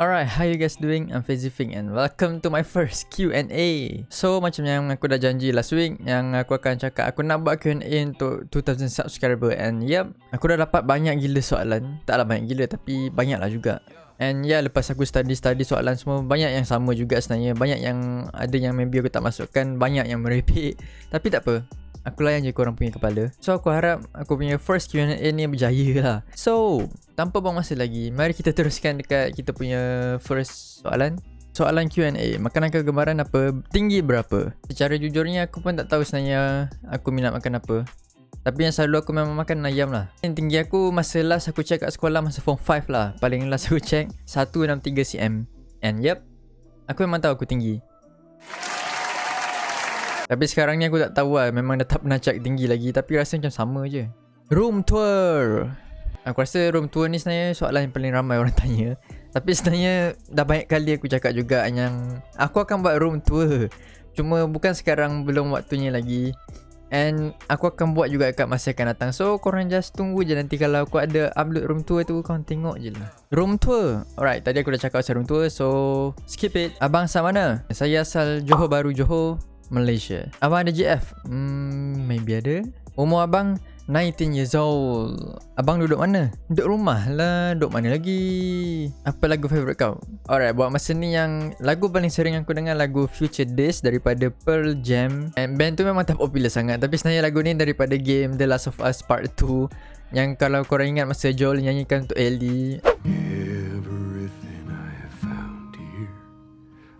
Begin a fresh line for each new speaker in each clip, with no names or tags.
Alright, how you guys doing? I'm Fazifing and welcome to my first Q&A. So, macam yang aku dah janji last week, yang aku akan cakap aku nak buat Q&A untuk 2000 subscriber. And yep, aku dah dapat banyak gila soalan. Taklah banyak gila tapi banyak lah juga. And ya, lepas aku study soalan semua, banyak yang sama juga sebenarnya. Banyak yang ada yang maybe aku tak masukkan, banyak yang merepek. Tapi tak apa, aku layan je korang punya kepala. So aku harap aku punya first Q&A ni berjaya lah. So tanpa buang masa lagi, mari kita teruskan dekat kita punya first soalan. Soalan Q&A, makanan kegemaran apa? Tinggi berapa? Secara jujurnya aku pun tak tahu sebenarnya aku minat makan apa. Tapi yang selalu aku memang makan ayam lah. Yang tinggi aku masa last aku check kat sekolah masa form 5 lah. Paling last aku check 163 cm. And yep, aku memang tahu aku tinggi. Tapi sekarang ni aku tak tahu lah. Memang dah tak pernah check tinggi lagi. Tapi rasa macam sama je. Room tour. Aku rasa room tour ni sebenarnya soalan yang paling ramai orang tanya. Tapi sebenarnya dah banyak kali aku cakap juga yang aku akan buat room tour. Cuma bukan sekarang, belum waktunya lagi. And aku akan buat juga kat masa akan datang. So korang just tunggu je, nanti kalau aku ada upload room tour tu, korang tengok je lah. Room tour. Alright, tadi aku dah cakap pasal room tour, so skip it. Abang asal mana? Saya asal Johor Bahru, Johor, Malaysia. Abang ada GF? Maybe ada. Umur abang 19 years old. Abang duduk mana? Duduk rumah lah. Duduk mana lagi? Apa lagu favourite kau? Alright, buat masa ni yang lagu paling sering aku dengar lagu Future Days daripada Pearl Jam. And band tu memang tak popular sangat, tapi sebenarnya lagu ni daripada game The Last of Us Part 2, yang kalau korang ingat masa Joel nyanyikan untuk Ellie.
Everything I have found here,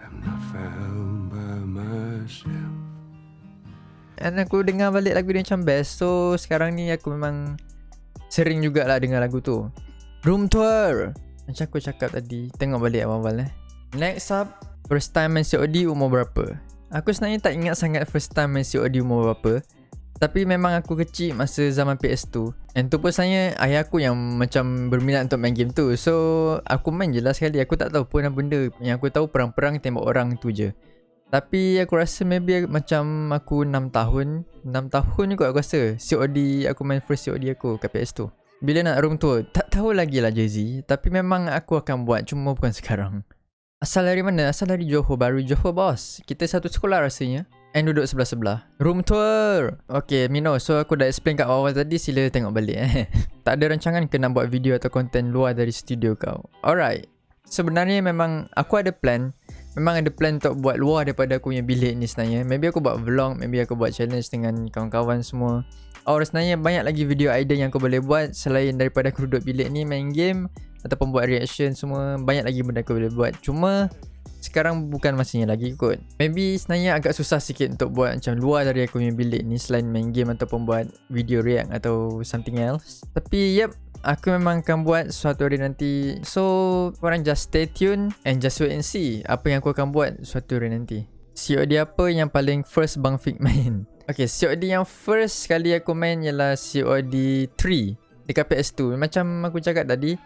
I'm not found by myself.
And aku dengar balik lagu dia macam best. So sekarang ni aku memang sering jugalah dengar lagu tu. Room tour. Macam aku cakap tadi, tengok balik awal-awal Next up, first time main COD umur berapa? Aku sebenarnya tak ingat sangat first time main COD umur berapa. Tapi memang aku kecil masa zaman PS2. And tu pun sebenarnya ayah aku yang macam berminat untuk main game tu. So aku main je lah sekali. Aku tak tahu pun apa benda. Yang aku tahu perang-perang tembak orang tu je. Tapi aku rasa maybe macam aku 6 tahun 6 tahun juga aku rasa COD, aku main first COD aku kat PS2. Bila nak room tour, tak tahu lagi lah Jay-Z. Tapi memang aku akan buat, cuma bukan sekarang. Asal dari mana? Asal dari Johor Bahru, Johor bos. Kita satu sekolah rasanya. And duduk sebelah-sebelah. Room tour. Okay Mino, so aku dah explain kat awal tadi. Sila tengok balik Tak ada rancangan ke nak buat video atau konten luar dari studio kau? Alright, sebenarnya memang aku ada plan. Memang ada plan untuk buat luar daripada aku punya bilik ni sebenarnya. Maybe aku buat vlog, maybe aku buat challenge dengan kawan-kawan semua. Sebenarnya banyak lagi video idea yang aku boleh buat selain daripada aku duduk bilik ni main game ataupun buat reaction semua. Banyak lagi benda aku boleh buat. Cuma sekarang bukan masanya lagi kot. Maybe sebenarnya agak susah sikit untuk buat macam luar dari aku punya bilik ni selain main game ataupun buat video react atau something else. Tapi yep, aku memang akan buat suatu hari nanti. So korang just stay tune and just wait and see apa yang aku akan buat suatu hari nanti. COD apa yang paling first Bang Fik main? Okay, COD yang first kali aku main ialah COD 3 dekat PS2. Macam aku cakap tadi,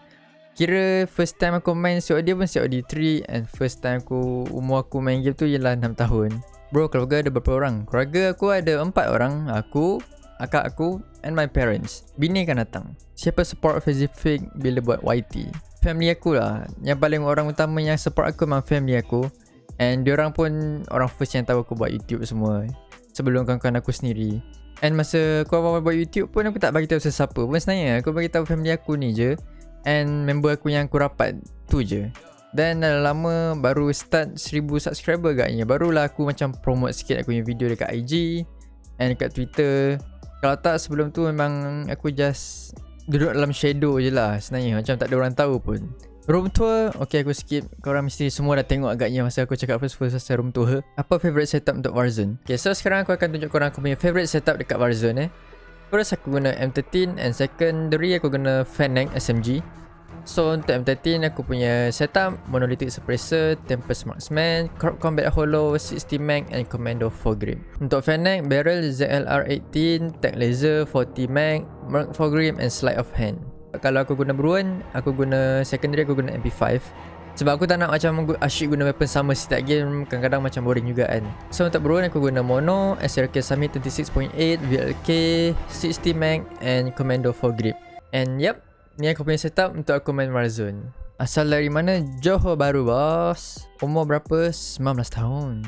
kira first time aku main COD pun COD 3. And first time umur aku main game tu ialah 6 tahun. Bro, keluarga ada berapa orang? Keluarga aku ada 4 orang. Aku, akak aku and my parents. Bini akan datang. Siapa support Fazifik bila buat YT? Family aku lah. Yang paling orang utama yang support aku memang family aku. And diorang pun orang first yang tahu aku buat YouTube semua sebelum kawan-kawan aku sendiri. And masa aku awal buat YouTube pun aku tak bagi tahu sesiapa pun sebenarnya. Aku bagi tahu family aku ni je and member aku yang aku rapat tu je. Dan dah lama baru start 1000 subscriber agaknya, barulah aku macam promote sikit aku punya video dekat IG and dekat Twitter. Kalau tak sebelum tu memang aku just duduk dalam shadow je lah sebenarnya. Macam tak ada orang tahu pun. Room tour, okay aku skip. Korang mesti semua dah tengok agaknya masa aku cakap first pasal room tour. Apa favourite setup untuk Warzone? Okay, so sekarang aku akan tunjuk korang aku punya favourite setup dekat Warzone First aku guna M13 and secondary aku guna Fennec SMG. So untuk M13 aku punya setup Monolithic Suppressor, Tempest Marksman, Corp Combat Holo, 60 Mag and Commando Foregrip. Untuk Fennec, Barrel ZLR18, Tech Laser, 40 Mag, Merc Foregrip and Sleight of Hand. Kalau aku guna Bruin, aku guna secondary aku guna MP5. Sebab aku tak nak macam asyik guna weapon sama setiap game, kadang-kadang macam boring juga kan. So untuk Bruin aku guna Mono, SRK Summit 26.8, VLK, 60 Mag and Commando Foregrip. And yep, ni aku punya setup untuk aku main Warzone. Asal dari mana? Johor Bahru bos. Umur berapa? 19 tahun.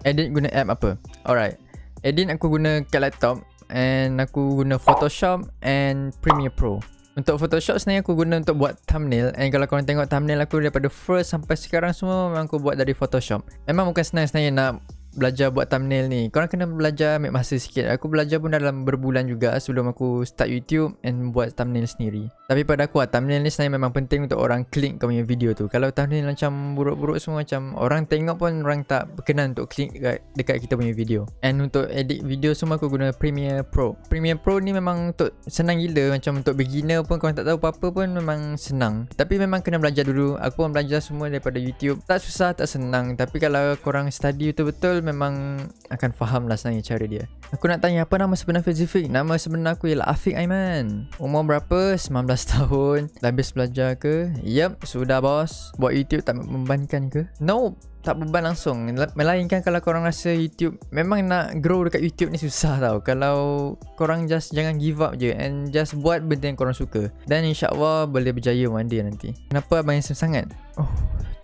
Edit guna app apa? Alright. Edit aku guna kat laptop. And aku guna Photoshop and Premiere Pro. Untuk Photoshop sebenarnya aku guna untuk buat thumbnail. And kalau korang tengok thumbnail aku daripada first sampai sekarang semua memang aku buat dari Photoshop. Memang bukan senang sebenarnya nak belajar buat thumbnail ni. Korang kena belajar ambil masa sikit. Aku belajar pun dalam berbulan juga sebelum aku start YouTube and buat thumbnail sendiri. Tapi pada aku thumbnail ni sebenarnya memang penting untuk orang klik kau punya video tu. Kalau thumbnail macam buruk-buruk semua, macam orang tengok pun orang tak berkenan untuk klik dekat kita punya video. And untuk edit video semua aku guna Premiere Pro. Premiere Pro ni memang untuk senang gila. Macam untuk beginner pun, korang tak tahu apa-apa pun memang senang. Tapi memang kena belajar dulu. Aku pun belajar semua daripada YouTube. Tak susah, tak senang. Tapi kalau korang study betul-betul memang akan faham lah sebenarnya cara dia. Aku nak tanya apa nama sebenar Fazifik? Nama sebenar aku ialah Afiq Aiman. Umur berapa? 19 tahun. Dah habis belajar ke? Yup, sudah bos. Buat YouTube tak membebankan ke? No, tak beban langsung. Melainkan kalau korang rasa YouTube memang nak grow dekat YouTube ni susah tau. Kalau korang just jangan give up je and just buat benda yang korang suka, dan insyaAllah boleh berjaya one day nanti. Kenapa abang handsome sangat? Oh,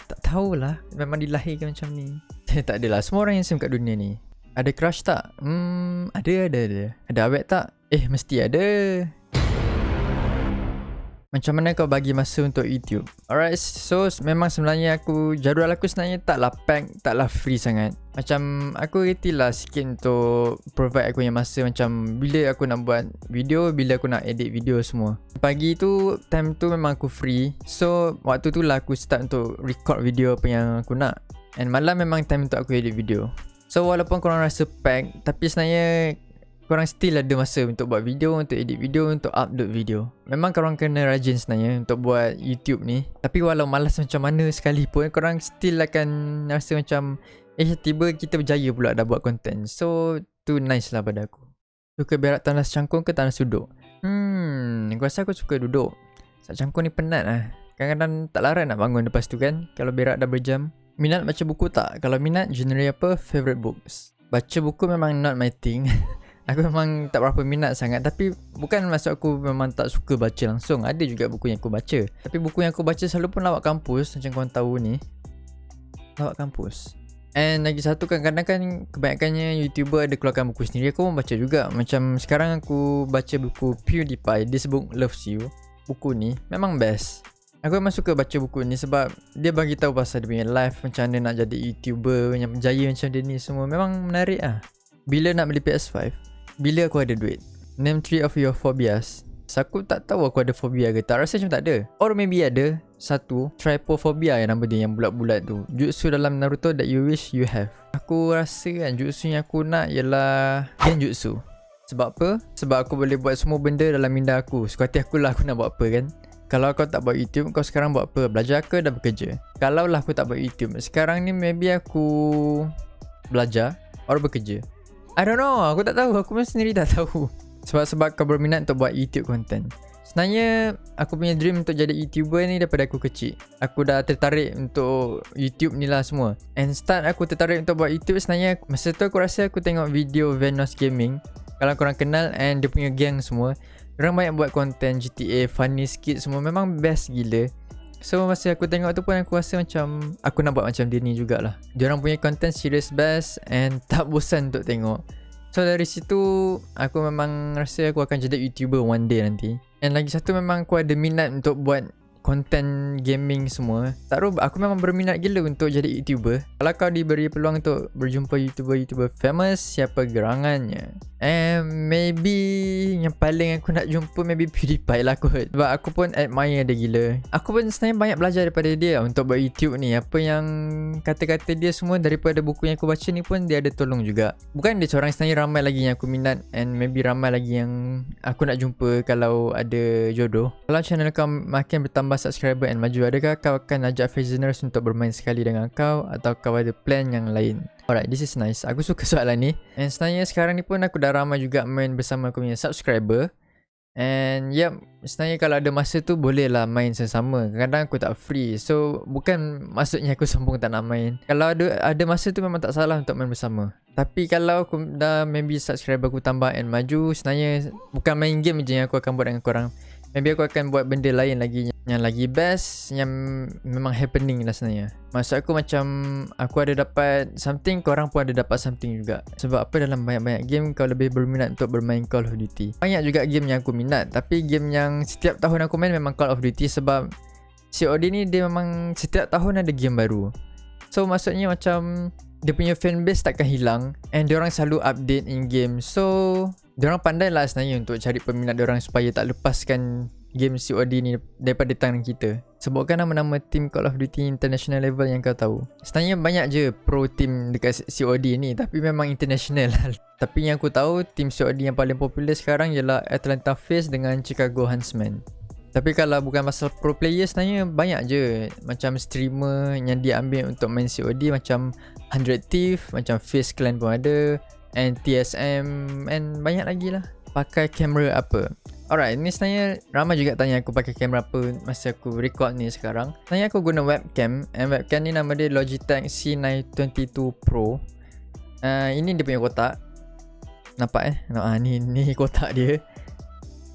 tak tahulah. Memang dilahirkan macam ni. Tak adalah, semua orang handsome kat dunia ni. Ada crush tak? Ada. Ada awet tak? Mesti ada. Macam mana kau bagi masa untuk YouTube? Alright, so memang sebenarnya jadual aku sebenarnya taklah pack, taklah free sangat. Macam aku reti lah sikit untuk provide aku punya masa. Macam bila aku nak buat video, bila aku nak edit video semua. Pagi tu, time tu memang aku free. So waktu tu lah aku start untuk record video apa yang aku nak. And malam memang time untuk aku edit video. So walaupun korang rasa pack, tapi sebenarnya korang still ada masa untuk buat video, untuk edit video, untuk upload video. Memang korang kena rajin sebenarnya untuk buat YouTube ni. Tapi walau malas macam mana sekalipun, korang still akan rasa macam tiba kita berjaya pula dah buat content. So tu nice lah pada aku. Suka berak tandas cangkung ke tandas duduk? Aku rasa aku suka duduk. Sebab cangkung ni penat lah. Kadang-kadang tak larat nak bangun lepas tu kan, kalau berak dah berjam. Minat baca buku tak? Kalau minat, genre apa? Favorite books? Baca buku memang not my thing. Aku memang tak berapa minat sangat. Tapi bukan maksud aku memang tak suka baca langsung. Ada juga buku yang aku baca. Tapi buku yang aku baca selalu pun lawak kampus. Macam korang tahu ni, lawak kampus. And lagi satu, kadang-kadang kan kebanyakannya YouTuber ada keluarkan buku sendiri. Aku pun baca juga. Macam sekarang aku baca buku PewDiePie, This Book Loves You. Buku ni memang best. Aku memang suka baca buku ni sebab dia bagi tahu pasal dia punya life, macam mana nak jadi YouTuber yang berjaya macam dia ni semua. Memang menarik lah. Bila nak beli PS5? Bila aku ada duit. Name 3 of your phobias. So, aku tak tahu aku ada fobia ke tak. Rasa macam tak ada. Or maybe ada. Satu, trypophobia yang nama dia, yang bulat-bulat tu. Jutsu dalam Naruto that you wish you have. Aku rasa kan jutsu yang aku nak ialah genjutsu. Sebab apa? Sebab aku boleh buat semua benda dalam minda aku. Suka hati aku lah aku nak buat apa kan. Kalau kau tak buat YouTube, kau sekarang buat apa? Belajar ke dah bekerja? Kalau lah aku tak buat YouTube, sekarang ni maybe aku belajar or bekerja. I don't know, aku tak tahu. Aku pun sendiri tak tahu. Sebab kau berminat untuk buat YouTube content. Sebenarnya aku punya dream untuk jadi YouTuber ni daripada aku kecil. Aku dah tertarik untuk YouTube ni lah semua. And start aku tertarik untuk buat YouTube sebenarnya masa tu aku rasa aku tengok video Venos Gaming. Kalau korang kenal, and dia punya gang semua, orang banyak buat konten GTA, funny skit semua. Memang best gila. So masa aku tengok tu pun aku rasa macam aku nak buat macam dia ni jugalah. Diorang punya konten serious best and tak bosan untuk tengok. So dari situ aku memang rasa aku akan jadi YouTuber one day nanti. And lagi satu, memang aku ada minat untuk buat konten gaming semua. Tak tahu, aku memang berminat gila untuk jadi YouTuber. Kalau kau diberi peluang untuk berjumpa YouTuber famous, siapa gerangannya? Maybe yang paling aku nak jumpa maybe PewDiePie lah kot. Sebab aku pun admire dia gila. Aku pun sebenarnya banyak belajar daripada dia untuk buat YouTube ni. Apa yang kata-kata dia semua daripada buku yang aku baca ni pun dia ada tolong juga. Bukan dia seorang, sebenarnya ramai lagi yang aku minat. And maybe ramai lagi yang aku nak jumpa kalau ada jodoh. Kalau channel kau makin bertambah subscriber and maju, adakah kau akan ajak Fazeners untuk bermain sekali dengan kau, atau kau ada plan yang lain? Alright, this is nice. Aku suka soalan ni. And sebenarnya sekarang ni pun aku dah ramai juga main bersama aku punya subscriber. And yep, sebenarnya kalau ada masa tu boleh lah main sesama. Kadang-kadang aku tak free. So bukan maksudnya aku sombong tak nak main. Kalau ada masa tu memang tak salah untuk main bersama. Tapi kalau aku dah maybe subscriber aku tambah and maju, sebenarnya bukan main game je yang aku akan buat dengan korang. Maybe aku akan buat benda lain lagi Yang lagi best, yang memang happening lah sebenarnya. Maksud aku macam aku ada dapat something, korang pun ada dapat something juga. Sebab apa, dalam banyak-banyak game kau lebih berminat untuk bermain Call of Duty. Banyak juga game yang aku minat, tapi game yang setiap tahun aku main memang Call of Duty. Sebab COD ni dia memang setiap tahun ada game baru. So maksudnya macam dia punya fanbase takkan hilang, and diorang selalu update in game. So diorang pandai lah sebenarnya untuk cari peminat diorang supaya tak lepaskan game COD ni daripada tangan kita. Sebutkan nama-nama team Call of Duty international level yang kau tahu. Sebenarnya banyak je pro team dekat COD ni, tapi memang international lah. Tapi yang aku tahu, team COD yang paling popular sekarang ialah Atlanta Face dengan Chicago Huntsmen. Tapi kalau bukan pasal pro player, sebenarnya banyak je macam streamer yang dia ambil untuk main COD, macam 100 Thief, macam Face Clan pun ada, and TSM, and banyak lagi lah. Pakai kamera apa? Alright, ni sebenarnya ramai juga tanya aku pakai kamera apa masa aku record ni sekarang. Sebenarnya aku guna webcam, and webcam ni nama dia Logitech C922 Pro. Ini dia punya kotak. Nampak ni kotak dia.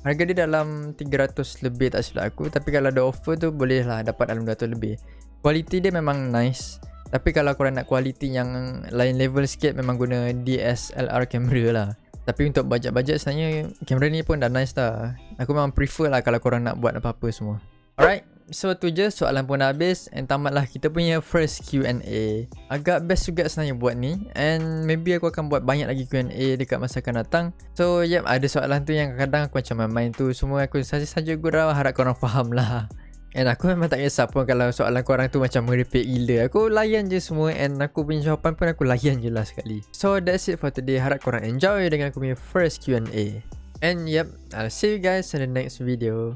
Harga dia dalam 300 lebih tak silap aku, tapi kalau ada offer tu boleh lah dapat dalam 200 lebih. Kualiti dia memang nice, tapi kalau korang nak kualiti yang lain level sikit, memang guna DSLR kamera lah. Tapi untuk bajet-bajet sebenarnya kamera ni pun dah nice dah. Aku memang prefer lah kalau korang nak buat apa-apa semua. Alright, so tu je, soalan pun dah habis, and tamatlah kita punya first Q&A. Agak best juga sebenarnya buat ni, and maybe aku akan buat banyak lagi Q&A dekat masa akan datang. So yep, ada soalan tu yang kadang aku macam main tu, semua aku saja gurau, harap korang faham lah. And aku memang tak kisah pun kalau soalan korang tu macam merepek gila. Aku layan je semua, and aku punya jawapan pun aku layan je lah sekali. So that's it for today. Harap korang enjoy dengan aku punya first Q&A. And yep, I'll see you guys in the next video.